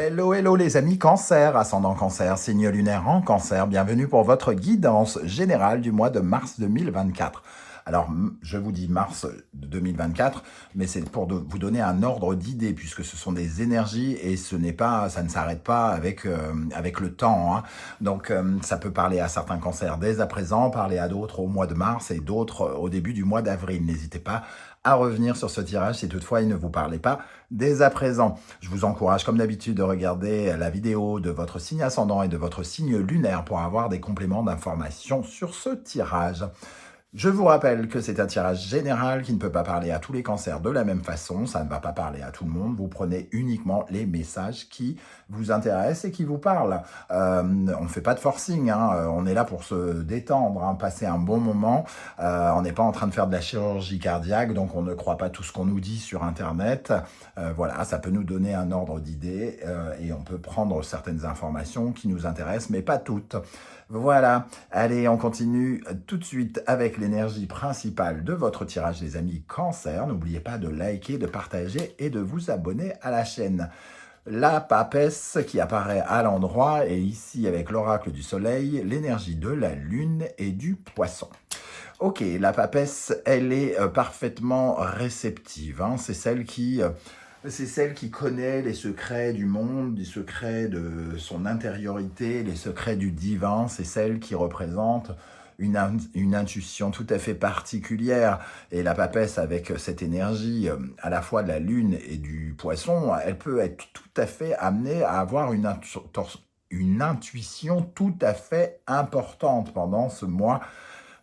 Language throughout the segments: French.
Hello, hello les amis Cancer, ascendant Cancer, signe lunaire en Cancer. Bienvenue pour votre guidance générale du mois de mars 2024. Alors, je vous dis mars 2024, mais c'est pour vous donner un ordre d'idée, puisque ce sont des énergies et ça ne s'arrête pas avec le temps. Hein. Donc, ça peut parler à certains cancers dès à présent, parler à d'autres au mois de mars et d'autres au début du mois d'avril. N'hésitez pas à revenir sur ce tirage si toutefois il ne vous parlait pas dès à présent. Je vous encourage comme d'habitude de regarder la vidéo de votre signe ascendant et de votre signe lunaire pour avoir des compléments d'informations sur ce tirage. Je vous rappelle que c'est un tirage général qui ne peut pas parler à tous les cancers de la même façon, ça ne va pas parler à tout le monde, vous prenez uniquement les messages qui vous intéressent et qui vous parlent. On ne fait pas de forcing, hein. On est là pour se détendre, hein, passer un bon moment, on n'est pas en train de faire de la chirurgie cardiaque, donc on ne croit pas tout ce qu'on nous dit sur Internet. Voilà, ça peut nous donner un ordre d'idée et on peut prendre certaines informations qui nous intéressent, mais pas toutes. Voilà, allez, on continue tout de suite avec l'énergie principale de votre tirage, les amis Cancer. N'oubliez pas de liker, de partager et de vous abonner à la chaîne. La papesse qui apparaît à l'endroit et ici avec l'oracle du soleil, l'énergie de la lune et du poisson. Ok, la papesse, elle est parfaitement réceptive, hein. C'est celle qui connaît les secrets du monde, les secrets de son intériorité, les secrets du divin. C'est celle qui représente une intuition tout à fait particulière. Et la papesse, avec cette énergie à la fois de la lune et du poisson, elle peut être tout à fait amenée à avoir une intuition tout à fait importante pendant ce mois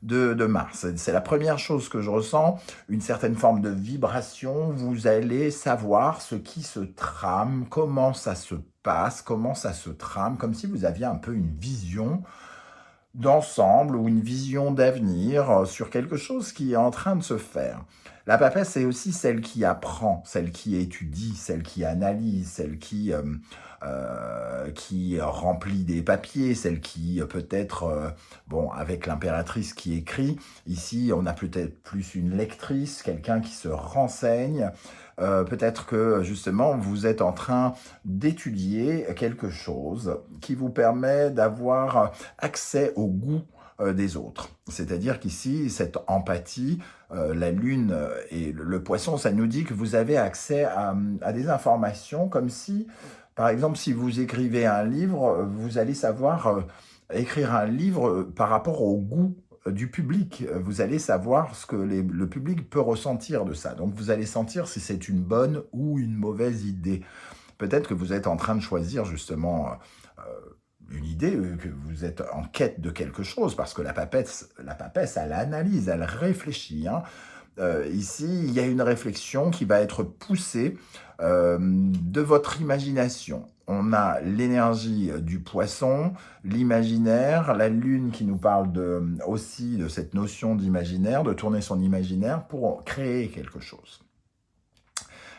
de mars. C'est la première chose que je ressens, une certaine forme de vibration. Vous allez savoir ce qui se trame, comment ça se passe, comment ça se trame, comme si vous aviez un peu une vision d'ensemble ou une vision d'avenir sur quelque chose qui est en train de se faire. La papesse, c'est aussi celle qui apprend, celle qui étudie, celle qui analyse, celle qui remplit des papiers, celle qui peut-être, bon, avec l'impératrice qui écrit, ici on a peut-être plus une lectrice, quelqu'un qui se renseigne, peut-être que justement vous êtes en train d'étudier quelque chose qui vous permet d'avoir accès au goût des autres. C'est-à-dire qu'ici, cette empathie, la lune et le poisson, ça nous dit que vous avez accès à des informations comme si, par exemple, si vous écrivez un livre, vous allez savoir écrire un livre par rapport au goût du public. Vous allez savoir ce que le public peut ressentir de ça. Donc, vous allez sentir si c'est une bonne ou une mauvaise idée. Peut-être que vous êtes en train de choisir justement une idée, que vous êtes en quête de quelque chose, parce que la papesse, elle analyse, elle réfléchit. Hein. Ici, il y a une réflexion qui va être poussée de votre imagination. On a l'énergie du poisson, l'imaginaire, la lune qui nous parle aussi de cette notion d'imaginaire, de tourner son imaginaire pour créer quelque chose.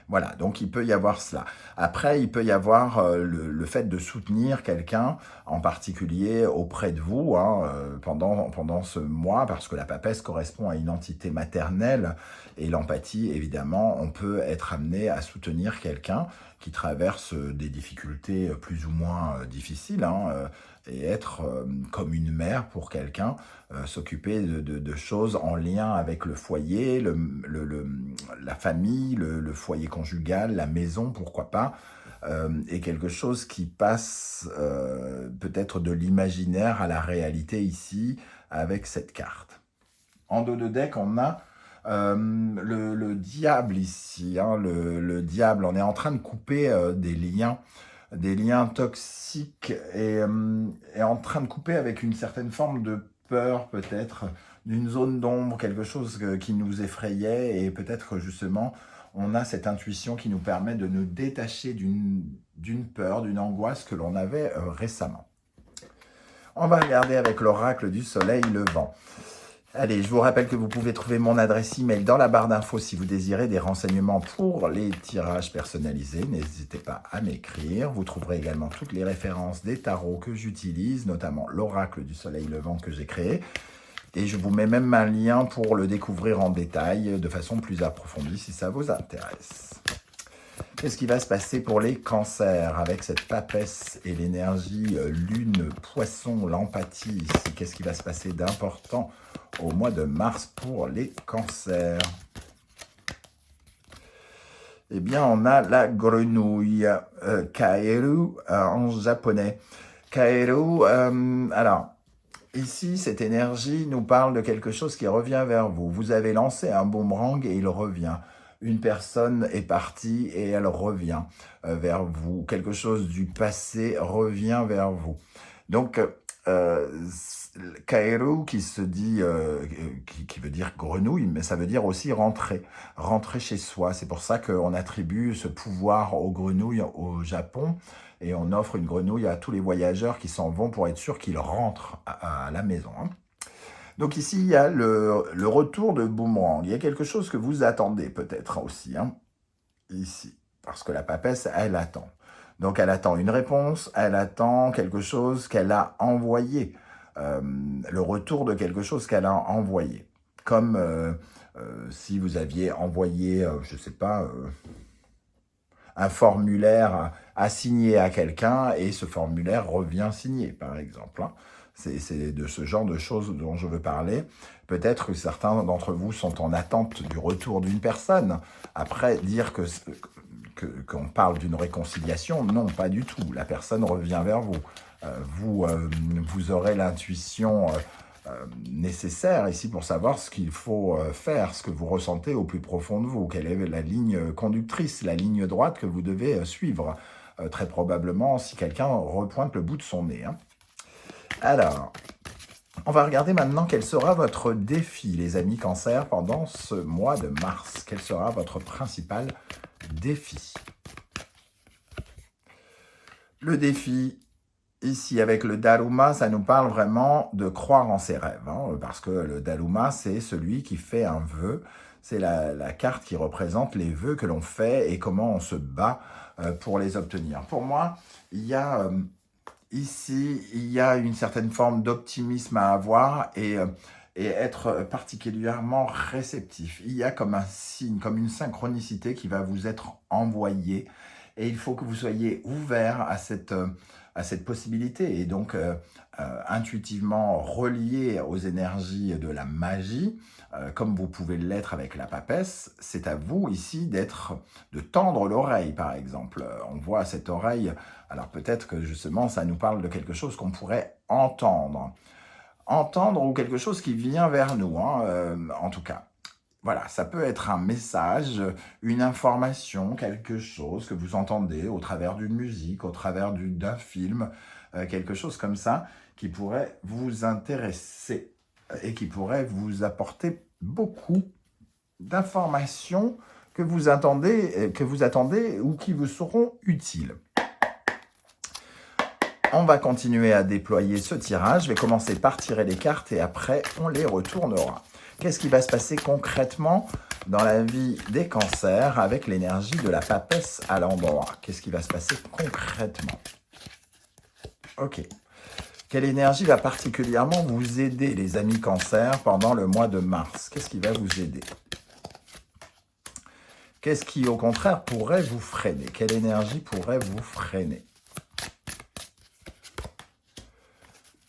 Voilà, donc il peut y avoir cela. Après, il peut y avoir le fait de soutenir quelqu'un, en particulier auprès de vous, hein, pendant ce mois, parce que la papesse correspond à une entité maternelle, et l'empathie, évidemment, on peut être amené à soutenir quelqu'un qui traverse des difficultés plus ou moins difficiles, hein, et être comme une mère pour quelqu'un, s'occuper de choses en lien avec le foyer, la famille, le foyer conjugal, la maison, pourquoi pas, et quelque chose qui passe peut-être de l'imaginaire à la réalité ici, avec cette carte. En dos de deck, on a le diable ici, hein, le diable. On est en train de couper des liens toxiques et en train de couper avec une certaine forme de peur peut-être, d'une zone d'ombre, quelque chose qui nous effrayait, et peut-être que justement on a cette intuition qui nous permet de nous détacher d'une peur, d'une angoisse que l'on avait récemment. On va regarder avec l'oracle du soleil levant. Allez, je vous rappelle que vous pouvez trouver mon adresse email dans la barre d'infos si vous désirez des renseignements pour les tirages personnalisés. N'hésitez pas à m'écrire. Vous trouverez également toutes les références des tarots que j'utilise, notamment l'oracle du soleil levant que j'ai créé. Et je vous mets même un lien pour le découvrir en détail de façon plus approfondie si ça vous intéresse. Qu'est-ce qui va se passer pour les cancers avec cette papesse et l'énergie lune, poisson, l'empathie ici? Qu'est-ce qui va se passer d'important au mois de mars pour les cancers? Eh bien, on a la grenouille, kaeru en japonais. Kaeru, alors, ici, cette énergie nous parle de quelque chose qui revient vers vous. Vous avez lancé un boomerang et il revient. Une personne est partie et elle revient vers vous. Quelque chose du passé revient vers vous. Donc, Kaeru qui se dit, qui veut dire grenouille, mais ça veut dire aussi rentrer, rentrer chez soi. C'est pour ça qu'on attribue ce pouvoir aux grenouilles au Japon et on offre une grenouille à tous les voyageurs qui s'en vont pour être sûr qu'ils rentrent à la maison. Donc ici, il y a le retour de boomerang. Il y a quelque chose que vous attendez peut-être aussi, ici, parce que la papesse, elle attend. Donc elle attend une réponse, elle attend quelque chose qu'elle a envoyé, le retour de quelque chose qu'elle a envoyé. Comme si vous aviez envoyé, je ne sais pas, un formulaire à signer à quelqu'un et ce formulaire revient signé, par exemple. C'est de ce genre de choses dont je veux parler. Peut-être que certains d'entre vous sont en attente du retour d'une personne. Après, dire qu'on parle d'une réconciliation, non, pas du tout. La personne revient vers vous. Vous aurez l'intuition nécessaire ici pour savoir ce qu'il faut faire, ce que vous ressentez au plus profond de vous, quelle est la ligne conductrice, la ligne droite que vous devez suivre, très probablement si quelqu'un repointe le bout de son nez. Alors, on va regarder maintenant quel sera votre défi, les amis Cancer, pendant ce mois de mars. Quel sera votre principal défi? Le défi, ici, avec le Daruma, ça nous parle vraiment de croire en ses rêves, parce que le Daruma, c'est celui qui fait un vœu. C'est la carte qui représente les vœux que l'on fait et comment on se bat pour les obtenir. Pour moi, il y a... Ici, il y a une certaine forme d'optimisme à avoir et être particulièrement réceptif. Il y a comme un signe, comme une synchronicité qui va vous être envoyée et il faut que vous soyez ouvert à cette possibilité et donc intuitivement relié aux énergies de la magie, comme vous pouvez l'être avec la papesse. C'est à vous ici de tendre l'oreille, par exemple. On voit cette oreille, alors peut-être que justement ça nous parle de quelque chose qu'on pourrait entendre. Entendre ou quelque chose qui vient vers nous, en tout cas. Voilà, ça peut être un message, une information, quelque chose que vous entendez au travers d'une musique, au travers d'un film, quelque chose comme ça qui pourrait vous intéresser et qui pourrait vous apporter beaucoup d'informations que vous attendez ou qui vous seront utiles. On va continuer à déployer ce tirage. Je vais commencer par tirer les cartes et après, on les retournera. Qu'est-ce qui va se passer concrètement dans la vie des cancers avec l'énergie de la papesse à l'endroit? Qu'est-ce qui va se passer concrètement? Ok. Quelle énergie va particulièrement vous aider, les amis cancers, pendant le mois de mars? Qu'est-ce qui va vous aider? Qu'est-ce qui, au contraire, pourrait vous freiner? Quelle énergie pourrait vous freiner?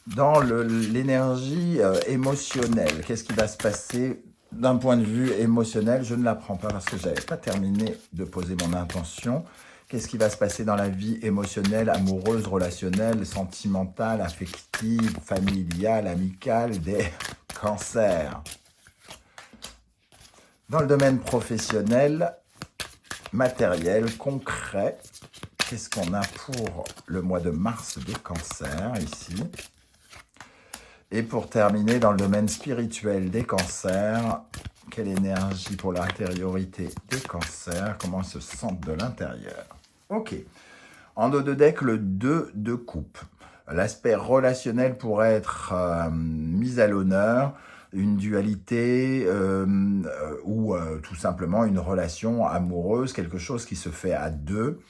Dans l'énergie émotionnelle, qu'est-ce qui va se passer d'un point de vue émotionnel? Je ne la prends pas parce que je n'avais pas terminé de poser mon intention. Qu'est-ce qui va se passer dans la vie émotionnelle, amoureuse, relationnelle, sentimentale, affective, familiale, amicale des cancers? Dans le domaine professionnel, matériel, concret, qu'est-ce qu'on a pour le mois de mars des cancers ici? Et pour terminer, dans le domaine spirituel des cancers, quelle énergie pour l'intériorité des cancers? Comment ils se sentent de l'intérieur? Ok. En dos de deck, le 2 de coupe. L'aspect relationnel pourrait être mis à l'honneur, une dualité ou tout simplement une relation amoureuse, quelque chose qui se fait à deux,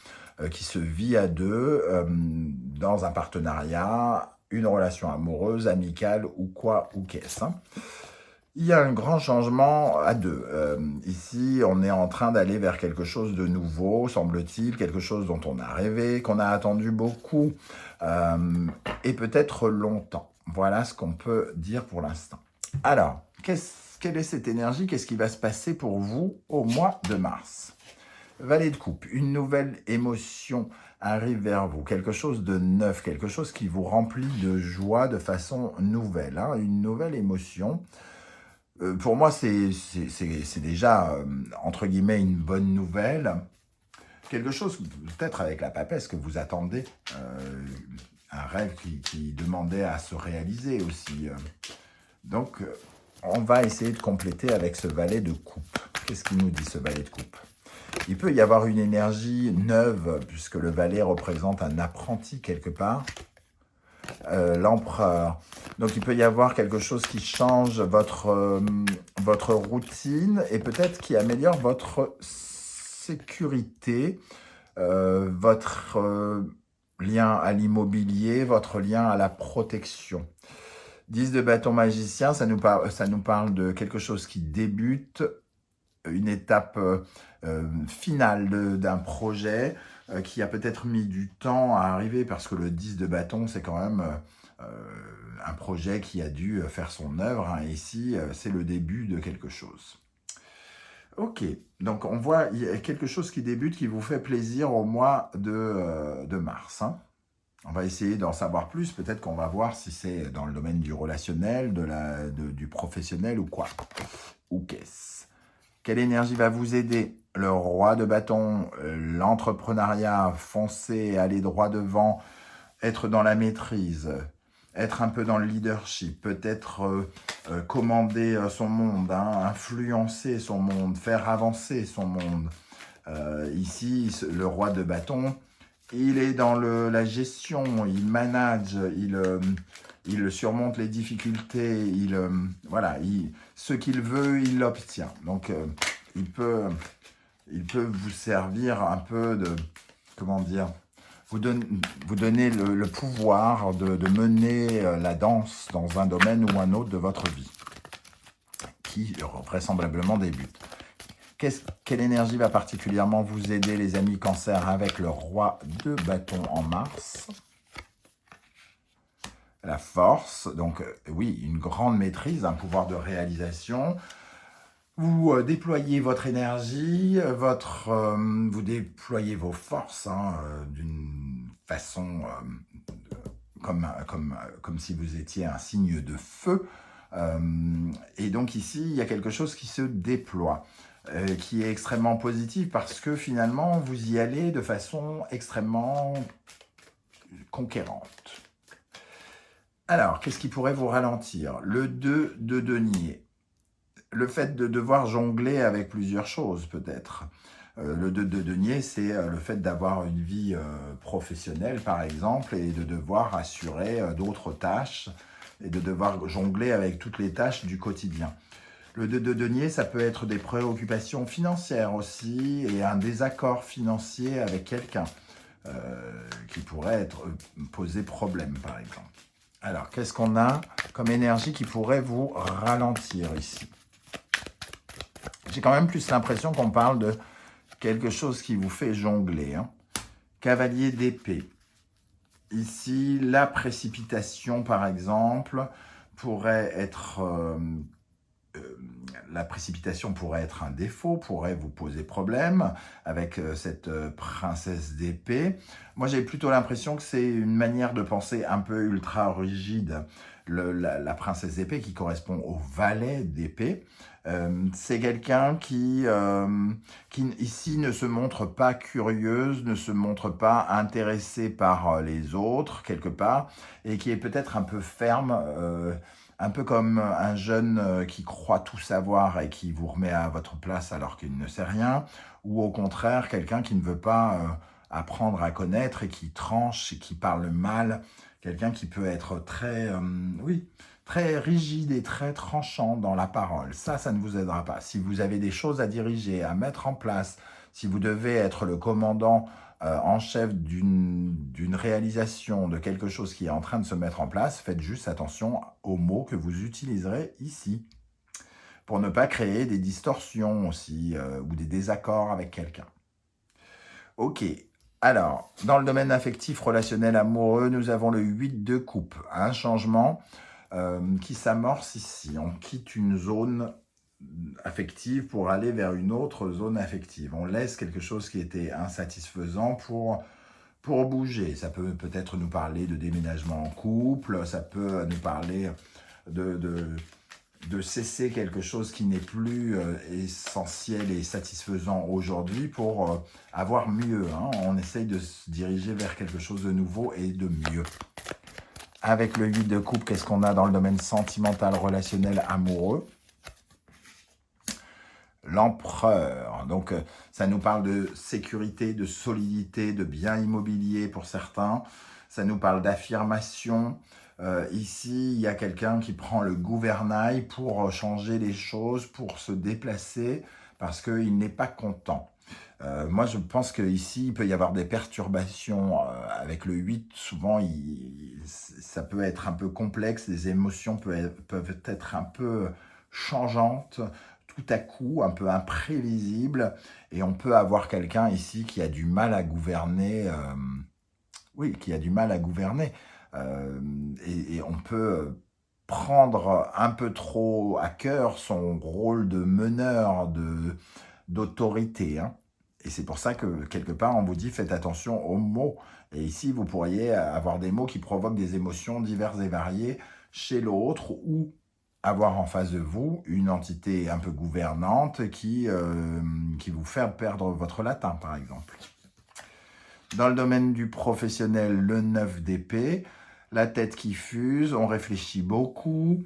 qui se vit à deux dans un partenariat, une relation amoureuse, amicale ou quoi ou qu'est-ce. Il y a un grand changement à deux. Ici, on est en train d'aller vers quelque chose de nouveau, semble-t-il, quelque chose dont on a rêvé, qu'on a attendu beaucoup, euh, et peut-être longtemps. Voilà ce qu'on peut dire pour l'instant. Alors, quelle est cette énergie? Qu'est-ce qui va se passer pour vous au mois de mars? Valet de coupe, une nouvelle émotion arrive vers vous, quelque chose de neuf, quelque chose qui vous remplit de joie de façon nouvelle, hein, une nouvelle émotion. Pour moi, c'est déjà, entre guillemets, une bonne nouvelle. Quelque chose, peut-être avec la papesse, que vous attendez, un rêve qui demandait à se réaliser aussi. Donc, on va essayer de compléter avec ce valet de coupe. Qu'est-ce qu'il nous dit, ce valet de coupe? Il peut y avoir une énergie neuve, puisque le valet représente un apprenti quelque part. L'empereur. Donc il peut y avoir quelque chose qui change votre routine et peut-être qui améliore votre sécurité, votre lien à l'immobilier, votre lien à la protection. 10 de bâton magicien, ça nous parle de quelque chose qui débute, une étape finale d'un projet qui a peut-être mis du temps à arriver parce que le 10 de bâton, c'est quand même un projet qui a dû faire son œuvre. Hein. Ici, c'est le début de quelque chose. Ok, donc on voit il y a quelque chose qui débute, qui vous fait plaisir au mois de mars. Hein. On va essayer d'en savoir plus. Peut-être qu'on va voir si c'est dans le domaine du relationnel, du professionnel ou quoi. Ou qu'est-ce? Quelle énergie va vous aider? Le roi de bâton, l'entrepreneuriat, foncer, aller droit devant, être dans la maîtrise, être un peu dans le leadership, peut-être commander son monde, hein, influencer son monde, faire avancer son monde. Ici, le roi de bâton, il est dans la gestion, il manage, il surmonte les difficultés, voilà, ce qu'il veut, il l'obtient. Donc, il peut vous servir un peu de, comment dire, vous donner le pouvoir de mener la danse dans un domaine ou un autre de votre vie, qui vraisemblablement débute. Quelle énergie va particulièrement vous aider, les amis Cancer, avec le roi de bâton en mars? La force, donc oui, une grande maîtrise, un pouvoir de réalisation. Vous déployez votre énergie, vous déployez vos forces hein, d'une façon comme si vous étiez un signe de feu. Et donc ici, il y a quelque chose qui se déploie, qui est extrêmement positif parce que finalement, vous y allez de façon extrêmement conquérante. Alors, qu'est-ce qui pourrait vous ralentir? Le 2 de denier. Le fait de devoir jongler avec plusieurs choses, peut-être. Le 2 de denier, c'est le fait d'avoir une vie professionnelle, par exemple, et de devoir assurer d'autres tâches, et de devoir jongler avec toutes les tâches du quotidien. Le 2 de denier, ça peut être des préoccupations financières aussi, et un désaccord financier avec quelqu'un qui pourrait poser problème, par exemple. Alors, qu'est-ce qu'on a comme énergie qui pourrait vous ralentir ici? J'ai quand même plus l'impression qu'on parle de quelque chose qui vous fait jongler. Hein. Cavalier d'épée. Ici, la précipitation, par exemple, pourrait être... la précipitation pourrait être un défaut, pourrait vous poser problème avec cette princesse d'épée. Moi, j'ai plutôt l'impression que c'est une manière de penser un peu ultra rigide. La princesse d'épée qui correspond au valet d'épée, c'est quelqu'un qui ici ne se montre pas curieuse, ne se montre pas intéressée par les autres quelque part, et qui est peut-être un peu ferme, un peu comme un jeune qui croit tout savoir et qui vous remet à votre place alors qu'il ne sait rien, ou au contraire, quelqu'un qui ne veut pas apprendre à connaître et qui tranche et qui parle mal, quelqu'un qui peut être très, oui, très rigide et très tranchant dans la parole. Ça ne vous aidera pas. Si vous avez des choses à diriger, à mettre en place, si vous devez être le commandant en chef d'une réalisation, de quelque chose qui est en train de se mettre en place, faites juste attention aux mots que vous utiliserez ici. pour ne pas créer des distorsions aussi ou des désaccords avec quelqu'un. Ok, alors, dans le domaine affectif, relationnel, amoureux, nous avons le 8 de coupe, un changement qui s'amorce ici. On quitte une zone affective pour aller vers une autre zone affective. On laisse quelque chose qui était insatisfaisant pour bouger. Ça peut peut-être nous parler de déménagement en couple, ça peut nous parler de cesser quelque chose qui n'est plus essentiel et satisfaisant aujourd'hui pour avoir mieux. Hein. On essaye de se diriger vers quelque chose de nouveau et de mieux. Avec le 8 de coupe, qu'est-ce qu'on a dans le domaine sentimental, relationnel, amoureux? L'empereur. Donc, ça nous parle de sécurité, de solidité, de biens immobiliers pour certains. Ça nous parle d'affirmation. Ici, il y a quelqu'un qui prend le gouvernail pour changer les choses, pour se déplacer, parce qu'il n'est pas content. Moi, je pense qu'ici, il peut y avoir des perturbations avec le 8. Souvent, ça peut être un peu complexe. Les émotions peuvent être un peu changeantes, tout à coup, un peu imprévisibles. Et on peut avoir quelqu'un ici qui a du mal à gouverner. Oui, qui a du mal à gouverner. Et on peut prendre un peu trop à cœur son rôle de meneur, d'autorité. Hein. Et c'est pour ça que, quelque part, on vous dit, faites attention aux mots. Et ici, vous pourriez avoir des mots qui provoquent des émotions diverses et variées chez l'autre ou avoir en face de vous une entité un peu gouvernante qui vous fait perdre votre latin, par exemple. Dans le domaine du professionnel, le 9 d'épée, la tête qui fuse, on réfléchit beaucoup.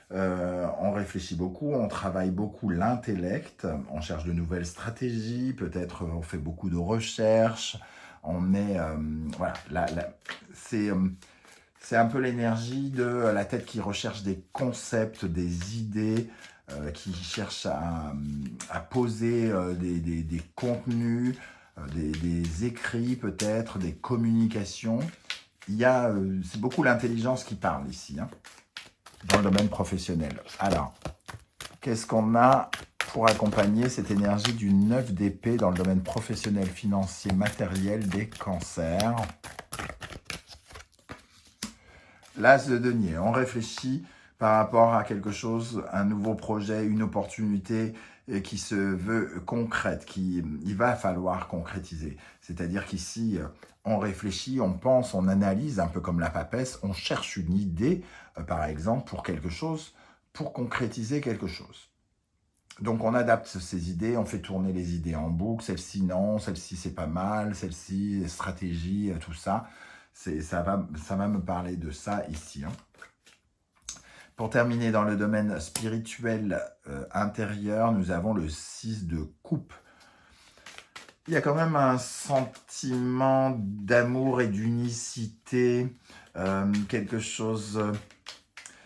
On travaille beaucoup l'intellect, on cherche de nouvelles stratégies, peut-être on fait beaucoup de recherches, on est, voilà, c'est un peu l'énergie de la tête qui recherche des concepts, des idées, qui cherche à poser des contenus, des écrits peut-être, des communications. C'est beaucoup l'intelligence qui parle ici, hein, dans le domaine professionnel. Alors, qu'est-ce qu'on a pour accompagner cette énergie du 9 d'épée dans le domaine professionnel, financier, matériel des cancers? L'as de denier, on réfléchit par rapport à quelque chose, un nouveau projet, une opportunité qui se veut concrète, il va falloir concrétiser. C'est-à-dire qu'ici, on réfléchit, on pense, on analyse, un peu comme la papesse, on cherche une idée, par exemple, pour quelque chose, pour concrétiser quelque chose. Donc, on adapte ces idées, on fait tourner les idées en boucle, celle-ci non, celle-ci c'est pas mal, celle-ci stratégie, tout ça. Ça va me parler de ça ici. Hein. Pour terminer, dans le domaine spirituel intérieur, nous avons le 6 de coupe. Il y a quand même un sentiment d'amour et d'unicité, quelque chose...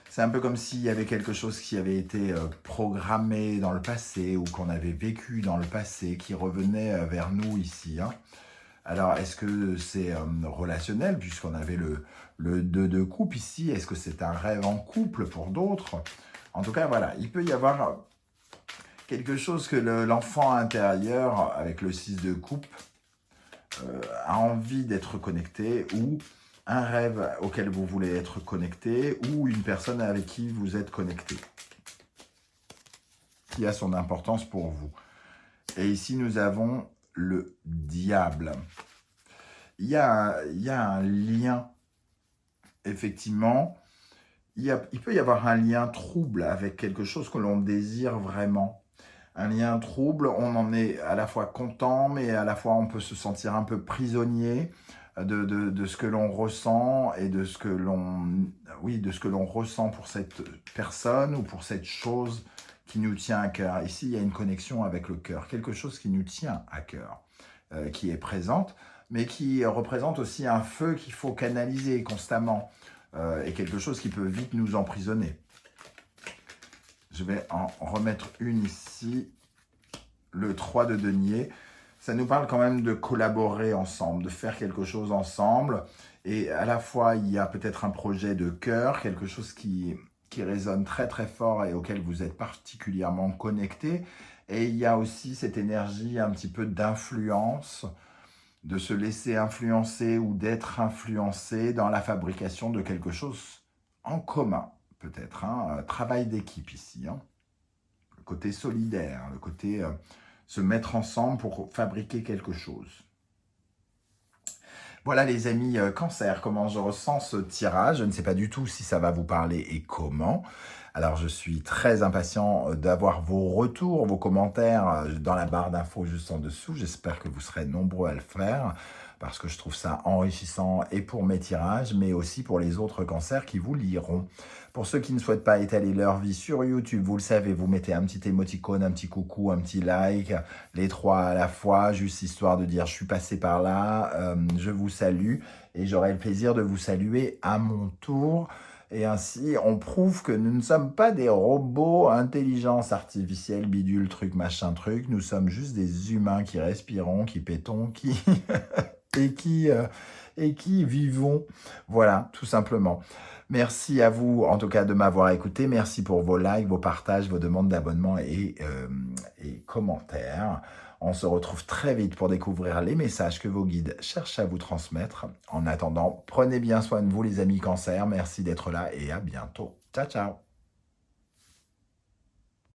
c'est un peu comme s'il y avait quelque chose qui avait été programmé dans le passé ou qu'on avait vécu dans le passé, qui revenait vers nous ici. Hein. Alors, est-ce que c'est relationnel, puisqu'on avait le 2 de coupe ici? Est-ce que c'est un rêve en couple pour d'autres? En tout cas, voilà, il peut y avoir quelque chose que l'enfant intérieur, avec le 6 de coupe, a envie d'être connecté, ou un rêve auquel vous voulez être connecté, ou une personne avec qui vous êtes connecté, qui a son importance pour vous. Et ici, nous avons le diable. Il y a un lien, effectivement, il peut y avoir un lien trouble avec quelque chose que l'on désire vraiment. Un lien trouble, on en est à la fois content, mais à la fois on peut se sentir un peu prisonnier de ce que l'on ressent et de ce que l'on ressent pour cette personne ou pour cette chose qui nous tient à cœur. Ici, il y a une connexion avec le cœur, quelque chose qui nous tient à cœur, qui est présente, mais qui représente aussi un feu qu'il faut canaliser constamment, et quelque chose qui peut vite nous emprisonner. Je vais en remettre une ici, le 3 de denier. Ça nous parle quand même de collaborer ensemble, de faire quelque chose ensemble. Et à la fois, il y a peut-être un projet de cœur, quelque chose qui qui résonnent très très fort et auxquels vous êtes particulièrement connectés. Et il y a aussi cette énergie un petit peu d'influence, de se laisser influencer ou d'être influencé dans la fabrication de quelque chose en commun, peut-être, hein, travail d'équipe ici, hein. Le côté solidaire, le côté se mettre ensemble pour fabriquer quelque chose. Voilà les amis Cancer, comment je ressens ce tirage. Je ne sais pas du tout si ça va vous parler et comment. Alors je suis très impatient d'avoir vos retours, vos commentaires dans la barre d'infos juste en dessous. J'espère que vous serez nombreux à le faire parce que je trouve ça enrichissant et pour mes tirages, mais aussi pour les autres cancers qui vous liront. Pour ceux qui ne souhaitent pas étaler leur vie sur YouTube, vous le savez, vous mettez un petit émoticône, un petit coucou, un petit like, les trois à la fois, juste histoire de dire je suis passé par là, je vous salue et j'aurai le plaisir de vous saluer à mon tour. Et ainsi, on prouve que nous ne sommes pas des robots, intelligence artificielle, bidule, truc, machin, truc. Nous sommes juste des humains qui respirons, qui pétons, qui et qui vivons. Voilà, tout simplement. Merci à vous, en tout cas, de m'avoir écouté. Merci pour vos likes, vos partages, vos demandes d'abonnement et commentaires. On se retrouve très vite pour découvrir les messages que vos guides cherchent à vous transmettre. En attendant, prenez bien soin de vous, les amis Cancer. Merci d'être là et à bientôt. Ciao, ciao.